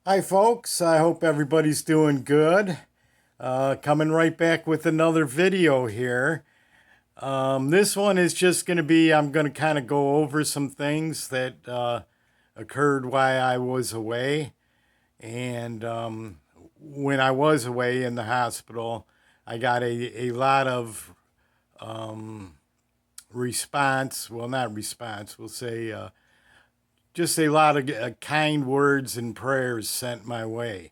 Hi, folks. I hope everybody's doing good. Coming right back with another video here. This one is just going to be, I'm going to kind of go over some things that occurred while I was away. And when I was away in the hospital, I got a lot of response. Well, not response, we'll say just a lot of kind words and prayers sent my way.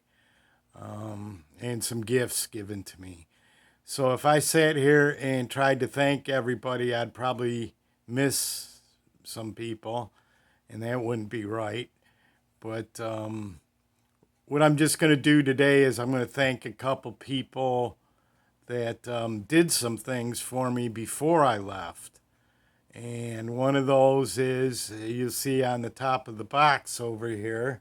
And some gifts given to me. So if I sat here and tried to thank everybody, I'd probably miss some people, and that wouldn't be right. But what I'm just going to do today is I'm going to thank a couple people that did some things for me before I left. And one of those is you'll see on the top of the box over here.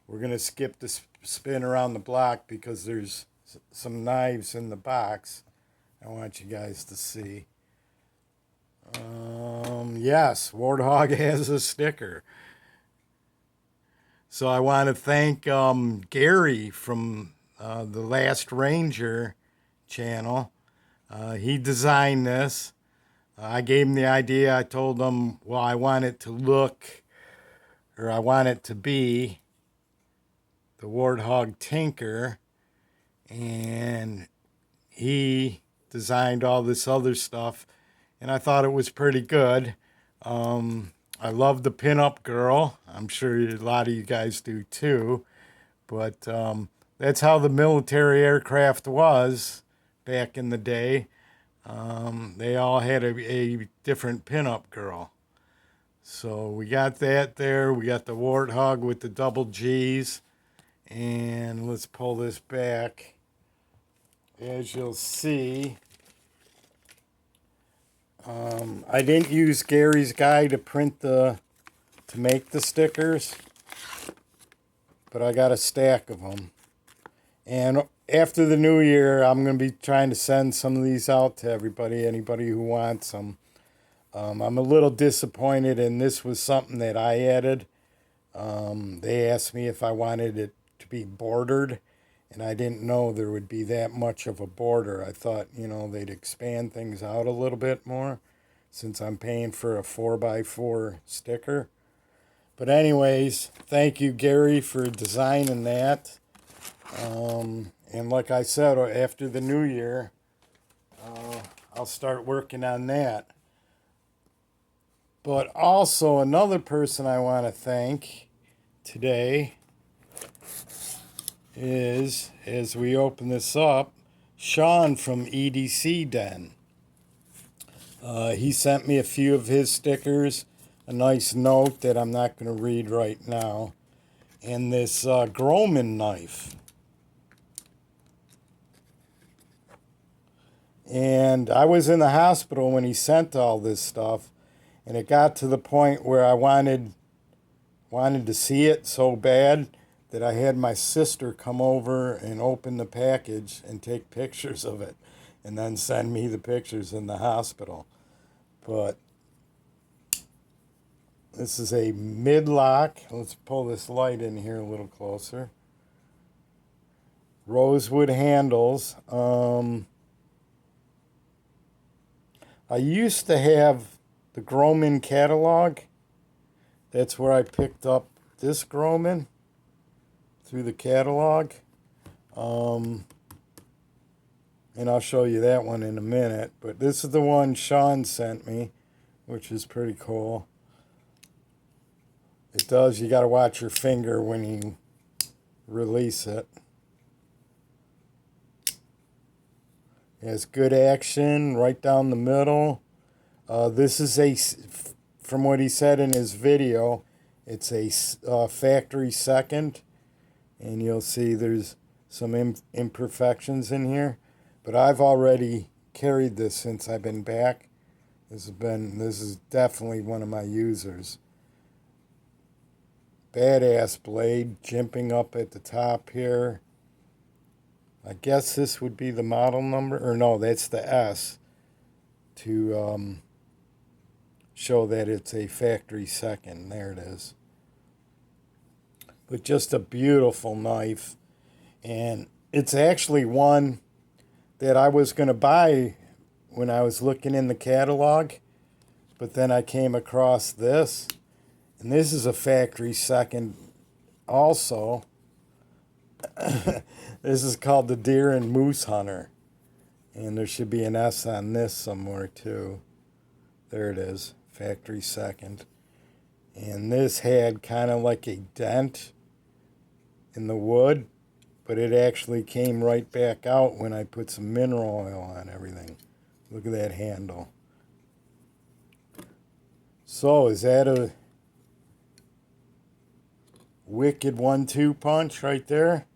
We're going to skip the spin around the block because there's some knives in the box. I want you guys to see. Yes, Warthog has a sticker. So I want to thank Gary from the Last Ranger channel. He designed this. I gave him the idea. I told him, well, I want it to look, or I want it to be the Warthog Tinker. And he designed all this other stuff, and I thought it was pretty good. I love the pinup girl. I'm sure a lot of you guys do too, but that's how the military aircraft was back in the day. They all had a different pinup girl. So we got that there. We got the Warthog with the double G's. And let's pull this back. As you'll see, I didn't use Gary's guide to make the stickers, but I got a stack of them. And after the new year, I'm going to be trying to send some of these out to anybody who wants them. I'm a little disappointed, and this was something that I added. They asked me if I wanted it to be bordered, and I didn't know there would be that much of a border. I thought, they'd expand things out a little bit more since I'm paying for a 4x4 sticker. But anyways, thank you, Gary, for designing that. And like I said, after the new year, I'll start working on that. But also another person I want to thank today is, as we open this up, Shawn from EDC Den. He sent me a few of his stickers, a nice note that I'm not going to read right now, and this Groman knife. And I was in the hospital when he sent all this stuff, and it got to the point where I wanted to see it so bad that I had my sister come over and open the package and take pictures of it and then send me the pictures in the hospital. But this is a mid-lock. Let's pull this light in here a little closer. Rosewood handles. I used to have the Groman catalog. That's where I picked up this Groman, through the catalog. And I'll show you that one in a minute. But this is the one Shawn sent me, which is pretty cool. It does, you got to watch your finger when you release it. It has good action right down the middle. This is from what he said in his video, it's a factory second. And you'll see there's some imperfections in here. But I've already carried this since I've been back. This is definitely one of my users. Badass blade, jimping up at the top here. I guess this would be the model number, or no, that's the S, to show that it's a factory second. There it is. but just a beautiful knife. And it's actually one that I was going to buy when I was looking in the catalog, but then I came across this, and this is a factory second also. This is called the Deer and Moose Hunter, and there should be an S on this somewhere too. There it is, factory second. And this had kind of like a dent in the wood, but it actually came right back out when I put some mineral oil on everything. Look at that handle. So is that a wicked 1-2 punch right there?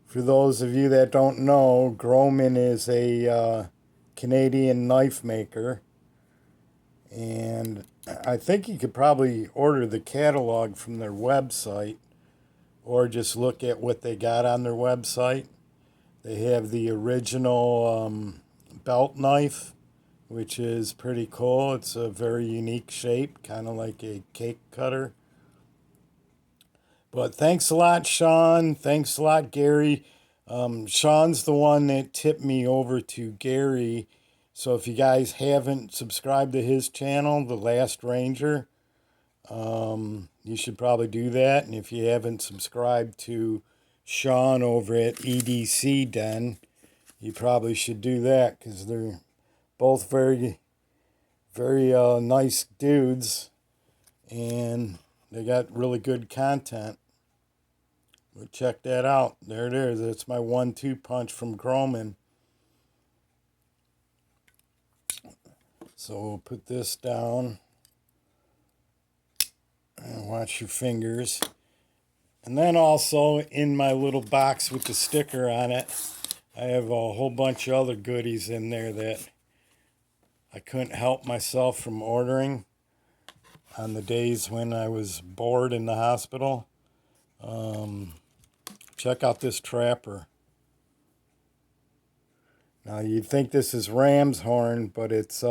For those of you that don't know, Grohmann is a Canadian knife maker. And I think you could probably order the catalog from their website or just look at what they got on their website. They have the original belt knife, which is pretty cool. It's a very unique shape, kind of like a cake cutter. But thanks a lot, Shawn. Thanks a lot, Gary. Shawn's the one that tipped me over to Gary. So if you guys haven't subscribed to his channel, The Last Ranger, you should probably do that. And if you haven't subscribed to Shawn over at EDC Den, you probably should do that because they're both very, very nice dudes, and they got really good content. But check that out. There it is. That's my 1-2 punch from Grohmann. So we'll put this down and watch your fingers. And then also in my little box with the sticker on it, I have a whole bunch of other goodies in there that I couldn't help myself from ordering on the days when I was bored in the hospital. Check out this trapper. Now you'd think this is ram's horn, but it's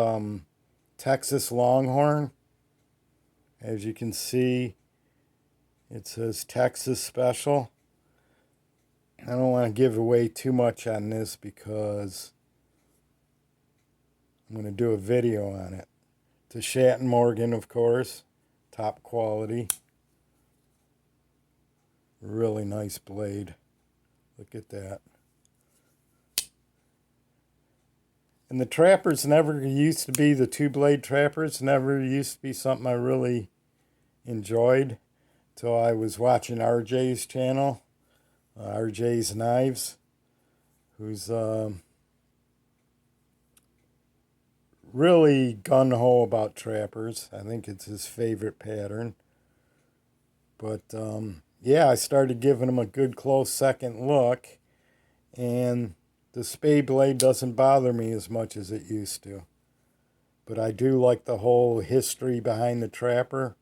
Texas Longhorn. As you can see, it says Texas Special. I don't want to give away too much on this because I'm going to do a video on it. It's a Shawn Morgan, of course, top quality. Really nice blade. Look at that. And the trappers never used to be, the 2-blade trappers never used to be something I really enjoyed till I was watching RJ's channel, RJ's Knives, who's really gung-ho about trappers. I think it's his favorite pattern. But yeah, I started giving him a good close second look, and the spade blade doesn't bother me as much as it used to. But I do like the whole history behind the trapper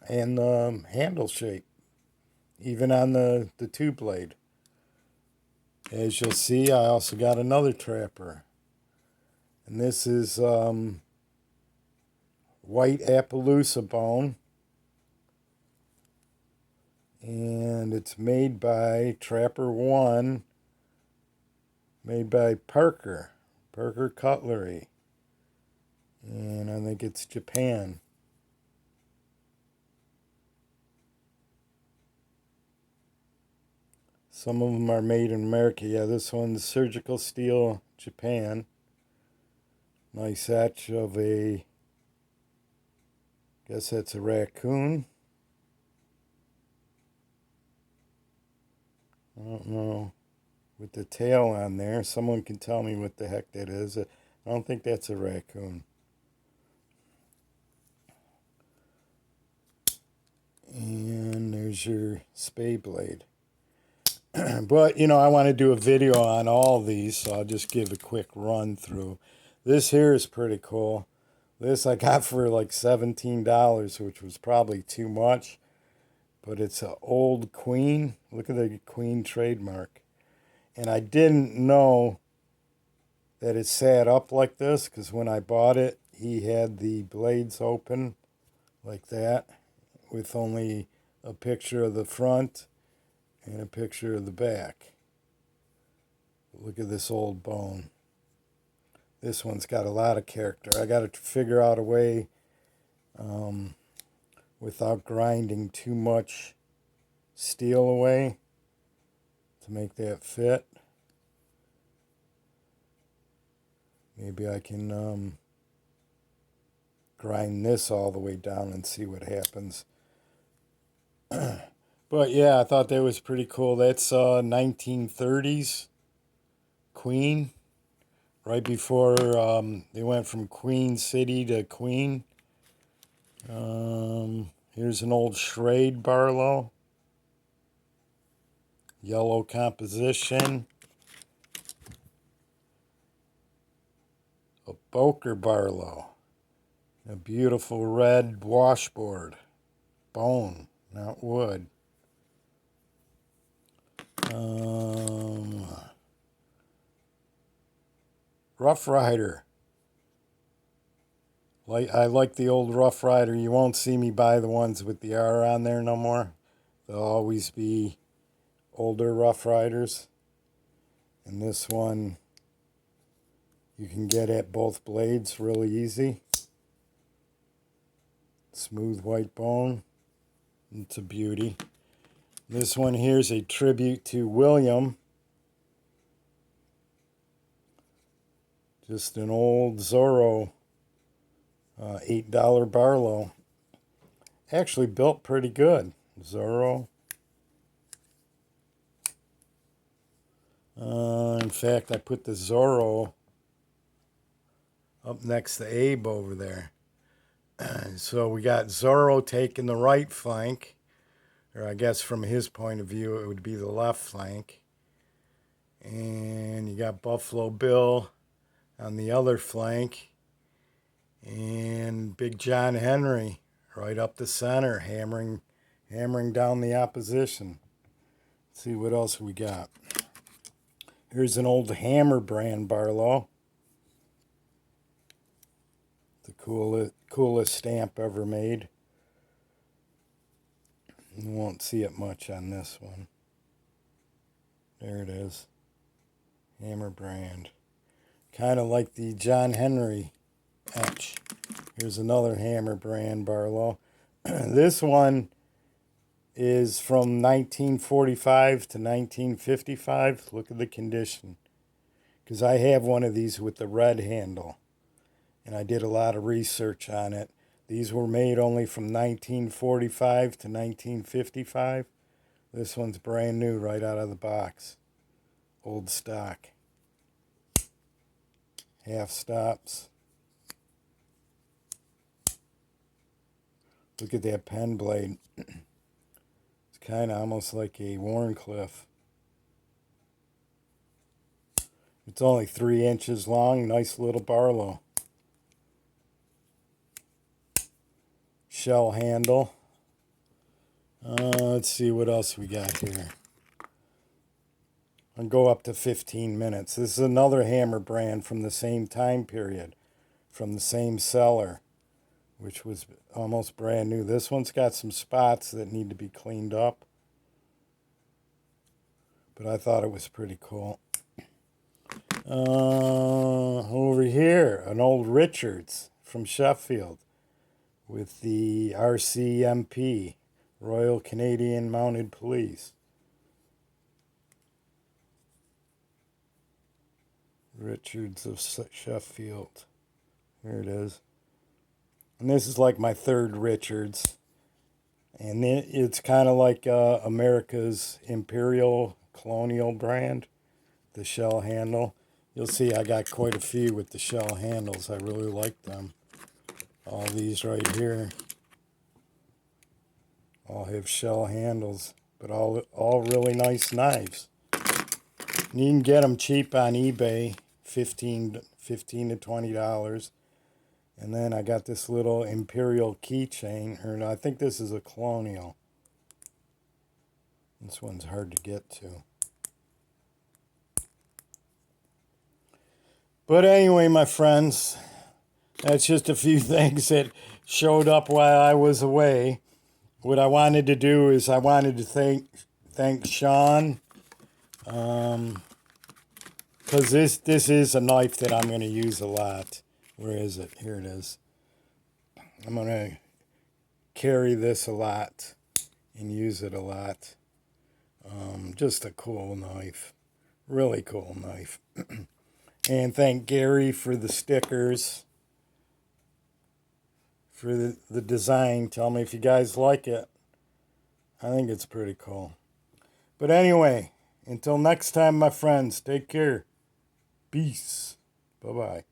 and the handle shape, even on the 2-blade. As you'll see, I also got another trapper. And this is white Appaloosa bone. And it's made by Trapper One, made by Parker Cutlery. And I think it's Japan. Some of them are made in America. Yeah, this one's Surgical Steel, Japan. Nice etch of a, guess that's a raccoon. I don't know. With the tail on there. Someone can tell me what the heck that is. I don't think that's a raccoon. And there's your spade blade. But, you know, I want to do a video on all these, so I'll just give a quick run through. This here is pretty cool. This I got for like $17, which was probably too much. But it's an old Queen. Look at the Queen trademark. And I didn't know that it sat up like this, because when I bought it, he had the blades open like that, with only a picture of the front and a picture of the back. Look at this old bone. This one's got a lot of character. I got to figure out a way without grinding too much steel away to make that fit. Maybe I can grind this all the way down and see what happens. But yeah, I thought that was pretty cool. That's 1930s Queen, right before they went from Queen City to Queen. Here's an old Schrade Barlow. Yellow composition. A Boker Barlow. A beautiful red washboard. Bone, not wood. Rough Rider. I like the old Rough Rider. You won't see me buy the ones with the R on there no more. They'll always be older Rough Riders. And this one you can get at both blades really easy. Smooth white bone. It's a beauty. This one here is a tribute to William. Just an old Zorro $8 Barlow. Actually built pretty good. Zorro. In fact, I put the Zorro up next to Abe over there. So we got Zorro taking the right flank. Or I guess from his point of view, it would be the left flank. And you got Buffalo Bill on the other flank. And Big John Henry right up the center, hammering down the opposition. Let's see what else we got. Here's an old Hammer brand Barlow. The coolest stamp ever made. You won't see it much on this one. There it is. Hammer brand. Kind of like the John Henry etch. Here's another Hammer brand Barlow. This one is from 1945 to 1955. Look at the condition. Because I have one of these with the red handle. And I did a lot of research on it. These were made only from 1945 to 1955. This one's brand new right out of the box. Old stock. Half stops. Look at that pen blade. It's kind of almost like a Warncliffe. It's only 3 inches long. Nice little Barlow. Shell handle. Let's see what else we got here. I'll go up to 15 minutes. This is another Hammer brand from the same time period, from the same seller, which was almost brand new. This one's got some spots that need to be cleaned up, but I thought it was pretty cool. Over here, an old Richards from Sheffield with the RCMP, Royal Canadian Mounted Police. Richards of Sheffield. Here it is. And this is like my third Richards. And it's kind of like America's Imperial Colonial brand, the shell handle. You'll see I got quite a few with the shell handles. I really like them. All these right here all have shell handles, but all really nice knives. And you can get them cheap on eBay, $15 to $20. And then I got this little Imperial keychain, or I think this is a Colonial. This one's hard to get to. But anyway, my friends, that's just a few things that showed up while I was away. What I wanted to do is I wanted to thank Shawn, because this is a knife that I'm going to use a lot. Where is it? Here it is. I'm going to carry this a lot and use it a lot. Just a cool knife. Really cool knife. And thank Gary for the stickers, for the design. Tell me if you guys like it. I think it's pretty cool. But anyway, until next time, my friends, take care. Peace. Bye-bye.